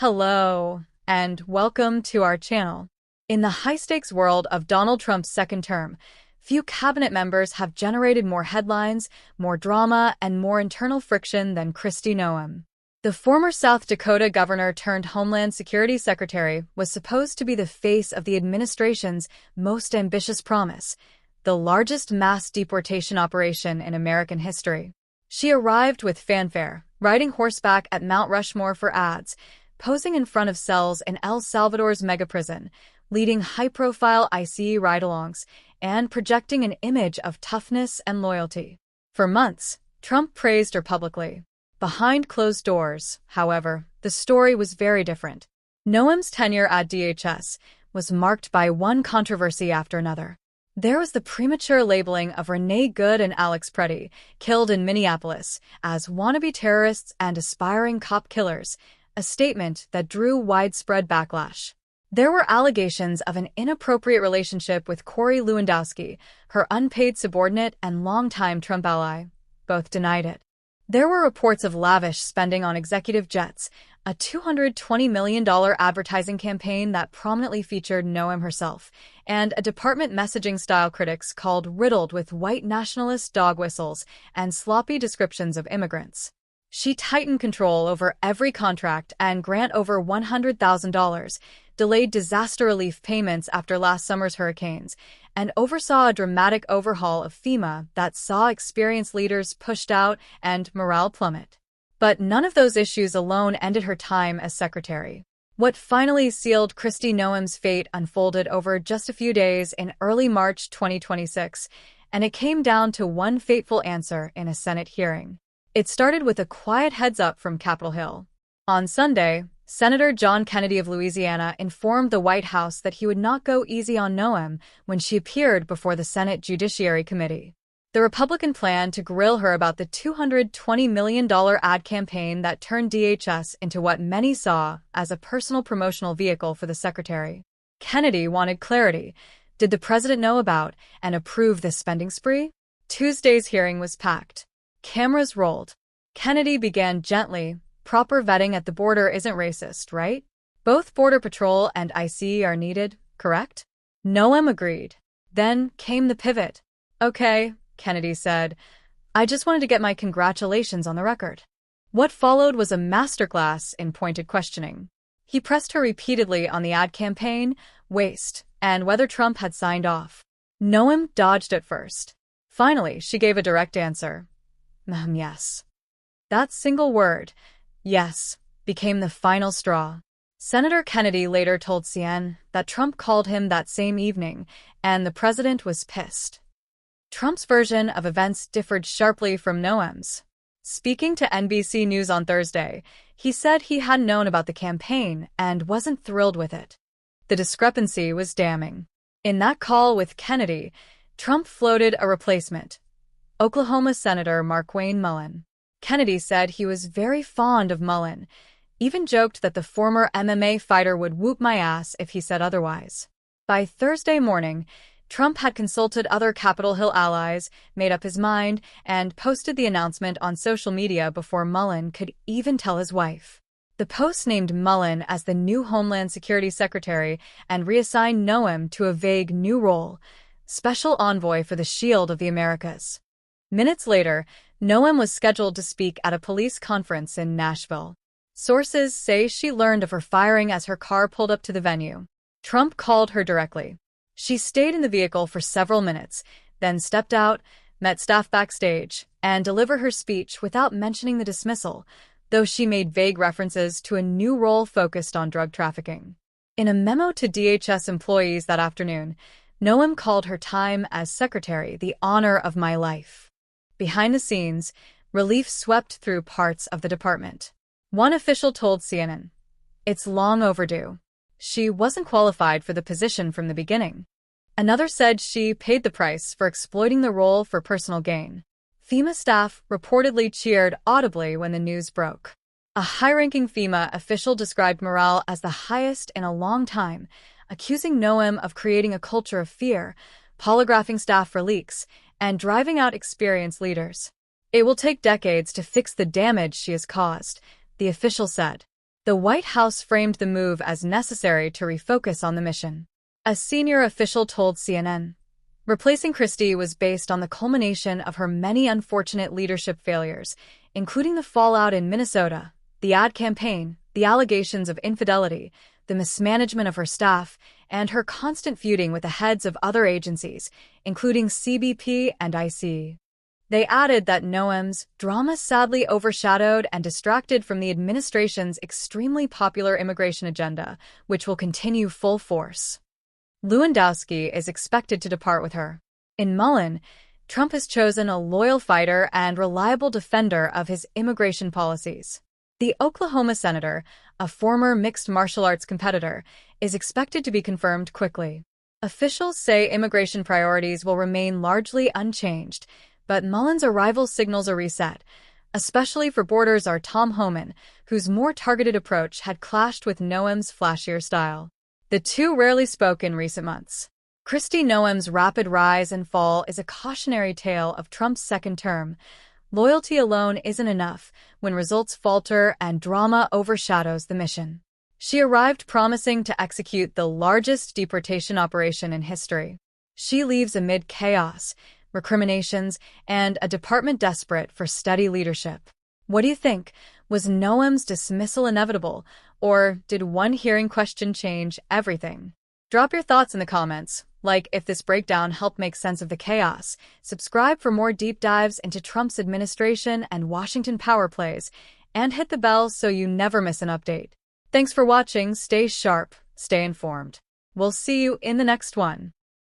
Hello, and welcome to our channel. In the high-stakes world of Donald Trump's second term, few cabinet members have generated more headlines, more drama, and more internal friction than Kristi Noem. The former South Dakota governor turned Homeland Security Secretary was supposed to be the face of the administration's most ambitious promise, the largest mass deportation operation in American history. She arrived with fanfare, riding horseback at Mount Rushmore for ads, posing in front of cells in El Salvador's megaprison, leading high-profile ICE ride-alongs, and projecting an image of toughness and loyalty. For months, Trump praised her publicly. Behind closed doors, however, the story was very different. Noem's tenure at DHS was marked by one controversy after another. There was the premature labeling of Renee Good and Alex Preddy, killed in Minneapolis, as wannabe terrorists and aspiring cop killers, a statement that drew widespread backlash. There were allegations of an inappropriate relationship with Corey Lewandowski, her unpaid subordinate and longtime Trump ally. Both denied it. There were reports of lavish spending on executive jets, a $220 million advertising campaign that prominently featured Noem herself, and a department messaging style critics called riddled with white nationalist dog whistles and sloppy descriptions of immigrants. She tightened control over every contract and grant over $100,000, delayed disaster relief payments after last summer's hurricanes, and oversaw a dramatic overhaul of FEMA that saw experienced leaders pushed out and morale plummet. But none of those issues alone ended her time as secretary. What finally sealed Kristi Noem's fate unfolded over just a few days in early March 2026, and it came down to one fateful answer in a Senate hearing. It started with a quiet heads-up from Capitol Hill. On Sunday, Senator John Kennedy of Louisiana informed the White House that he would not go easy on Noem when she appeared before the Senate Judiciary Committee. The Republican planned to grill her about the $220 million ad campaign that turned DHS into what many saw as a personal promotional vehicle for the secretary. Kennedy wanted clarity. Did the president know about and approve this spending spree? Tuesday's hearing was packed. Cameras rolled. Kennedy began gently. Proper vetting at the border isn't racist, right? Both Border Patrol and ICE are needed, correct? Noem agreed. Then came the pivot. Okay, Kennedy said. I just wanted to get my congratulations on the record. What followed was a masterclass in pointed questioning. He pressed her repeatedly on the ad campaign, waste, and whether Trump had signed off. Noem dodged at first. Finally, she gave a direct answer. Yes. That single word, yes, became the final straw. Senator Kennedy later told CNN that Trump called him that same evening, and the president was pissed. Trump's version of events differed sharply from Noem's. Speaking to NBC News on Thursday, he said he hadn't known about the campaign and wasn't thrilled with it. The discrepancy was damning. In that call with Kennedy, Trump floated a replacement, Oklahoma Senator Markwayne Mullin. Kennedy said he was very fond of Mullin, even joked that the former MMA fighter would whoop my ass if he said otherwise. By Thursday morning, Trump had consulted other Capitol Hill allies, made up his mind, and posted the announcement on social media before Mullin could even tell his wife. The post named Mullin as the new Homeland Security Secretary and reassigned Noem to a vague new role, Special Envoy for the Shield of the Americas. Minutes later, Noem was scheduled to speak at a police conference in Nashville. Sources say she learned of her firing as her car pulled up to the venue. Trump called her directly. She stayed in the vehicle for several minutes, then stepped out, met staff backstage, and delivered her speech without mentioning the dismissal, though she made vague references to a new role focused on drug trafficking. In a memo to DHS employees that afternoon, Noem called her time as secretary the honor of my life. Behind the scenes, relief swept through parts of the department. One official told CNN, "It's long overdue. She wasn't qualified for the position from the beginning." Another said she paid the price for exploiting the role for personal gain. FEMA staff reportedly cheered audibly when the news broke. A high-ranking FEMA official described morale as the highest in a long time, accusing Noem of creating a culture of fear, polygraphing staff for leaks, and driving out experienced leaders. It will take decades to fix the damage she has caused, the official said. The White House framed the move as necessary to refocus on the mission. A senior official told CNN, "Replacing Kristi was based on the culmination of her many unfortunate leadership failures, including the fallout in Minnesota, the ad campaign, the allegations of infidelity, the mismanagement of her staff, and her constant feuding with the heads of other agencies, including CBP and IC." They added that Noem's drama sadly overshadowed and distracted from the administration's extremely popular immigration agenda, which will continue full force. Lewandowski is expected to depart with her. In Mullin, Trump has chosen a loyal fighter and reliable defender of his immigration policies. The Oklahoma senator, a former mixed martial arts competitor, is expected to be confirmed quickly. Officials say immigration priorities will remain largely unchanged, but Mullin's arrival signals a reset, especially for border czar Tom Homan, whose more targeted approach had clashed with Noem's flashier style. The two rarely spoke in recent months. Kristi Noem's rapid rise and fall is a cautionary tale of Trump's second term. Loyalty alone isn't enough when results falter and drama overshadows the mission. She arrived promising to execute the largest deportation operation in history. She leaves amid chaos, recriminations, and a department desperate for steady leadership. What do you think? Was Noem's dismissal inevitable, or did one hearing question change everything? Drop your thoughts in the comments. Like if this breakdown helped make sense of the chaos. Subscribe for more deep dives into Trump's administration and Washington power plays, and hit the bell so you never miss an update. Thanks for watching. Stay sharp, stay informed. We'll see you in the next one.